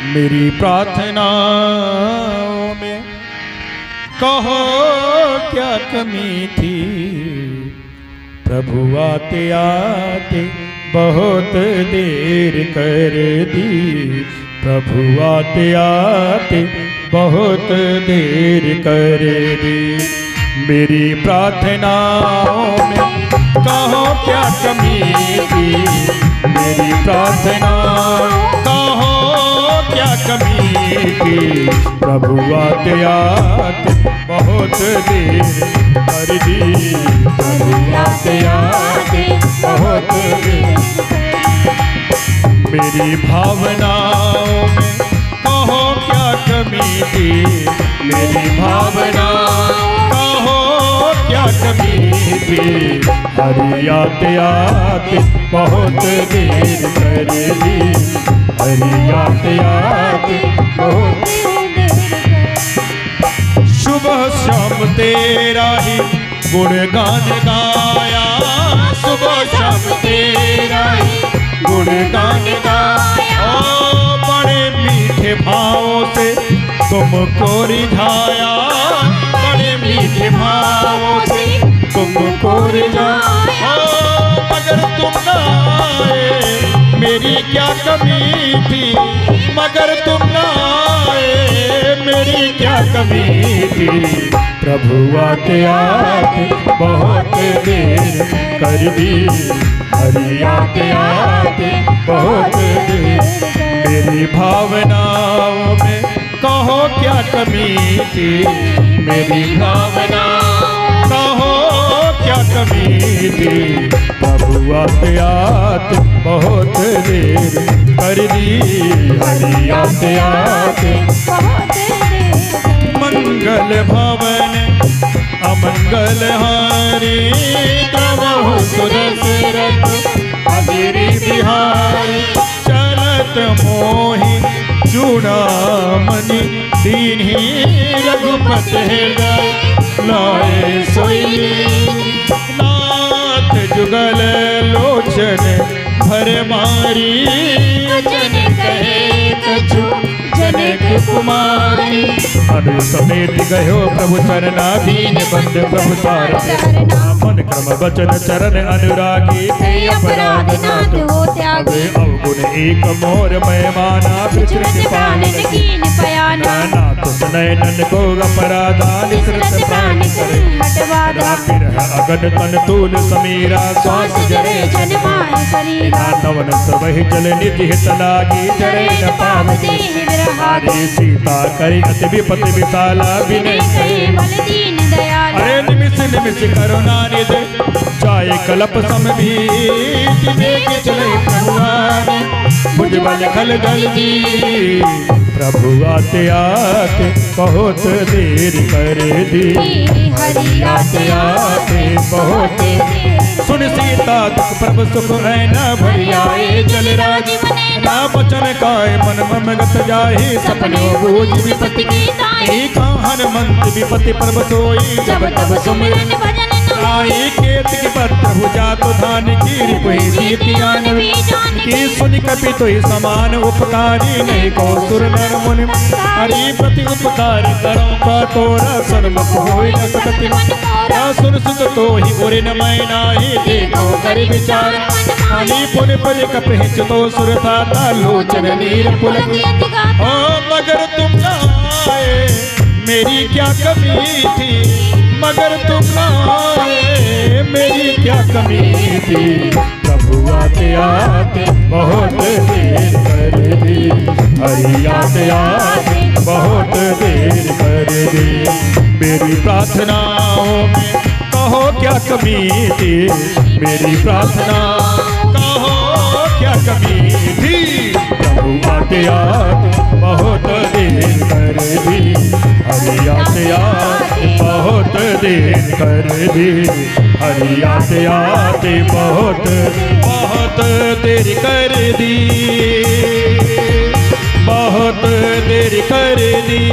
मेरी प्रार्थनाओं में कहो क्या कमी थी। प्रभु आते आते बहुत देर कर दी। प्रभु आते आते बहुत देर कर दी। मेरी प्रार्थनाओं में कहो क्या कमी थी। मेरी प्रार्थना कहो क्या कमी थी। प्रभु आते आते बहुत देर कर दी। प्रभु आते आते बहुत देर। मेरी भावनाओं में कहो क्या कमी थी। मेरी भावना कहो क्या कमी थी। हरि आते आते बहुत देर कर दी। हरि आते आते बहुत सुबह शाम तेरा ही गुणगान गाया। सुबह शाम तेरा ही गुणगान गाया। ओ बड़े मीठे भावों से तुमको रिझाया। बड़े मीठे भावों से तुमको रिझाया। मगर तुम न आए मेरी क्या कमी थी। मगर तुम न आए मेरी क्या कमी थी। प्रभु आते आते बहुत देर कर दी। हरि आते आते बहुत देर। मेरी भावनाओं में कहो क्या कमी थी। मेरी भावना कहो क्या कमी थी। प्रभु आते आते बहुत देर कर दी। हरि आते आते मंगल भवन अमंगल हारी। प्रभु सुरसरत अगिरि बिहारी। चलत मोहि चूड़ामणि दीन्ही। रघुपत हृदय लाए सोई। नाथ जुगल लोचन भर मारी। जन कहे कछु जनक कुमारी। अनु समेत गयो प्रभु चरना। दीन बंद प्रभु सार मन क्रम वचन चरण अनुरागी। अपराध नाथ हो त्यागी। अवगुण एक मोर मेहमाना। विचृत पालन कीन पयाना। नाथ नयनन को अपराधा। निसृत प्राण कर हटवादा। फिर अगन तन तूल समीरा। श्वास जरे जन माय शरीरा। नवन सबहि जल निधि हित लागी। जरे न पाव देह विरहारी। सीता करि अति विपति विशाला। विनय कहे बल दीन दयाला। अरे निमिष निमिष करुणा निधि। चाहे कलप समभीत। देख चले प्रभुआने मुझ बल खल गल दी। प्रभु आते आते बहुत देर कर दी। हरि आते आते बहुत देर। सुन सीता दुख प्रभु सुख है न भरी आए। जल राज ना बचन काय मन ममगत जाहि। सपने बूझ विपत्ति की ताई। हनुमंत विपत्ति प्रभु सोई। जब तब सुमिरन भजन आई। केत की पत्र भुजा तो धान की। रिपुहि सीतियान की। सुन कपि तो समान उपकारी। नहीं को सुर नर मुनि। हरि प्रति उपकार करो कठोरा। सन्मुख होई न सकति मन। सुन सुत तो ही उरे न मैना ही। देखो कर विचार हानि पुन पर कपहिच तो सुर था। लोचन नीर पुलक। ओ मगर तुम न आए मेरी क्या कमी थी। मगर तुम न आए मेरी क्या कमी थी। प्रभु आते आते बहुत देर कर दी। हरि आते आते बहुत देर कर दी। मेरी प्रार्थनाओं में कहो क्या कमी थी। मेरी प्रार्थना कहो क्या कमी थी। प्रभु आते आते बहुत देर कर दी। हरि आते आते बहुत देर कर दी। हरि आते आते बहुत देर कर दी। बहुत देर कर दी।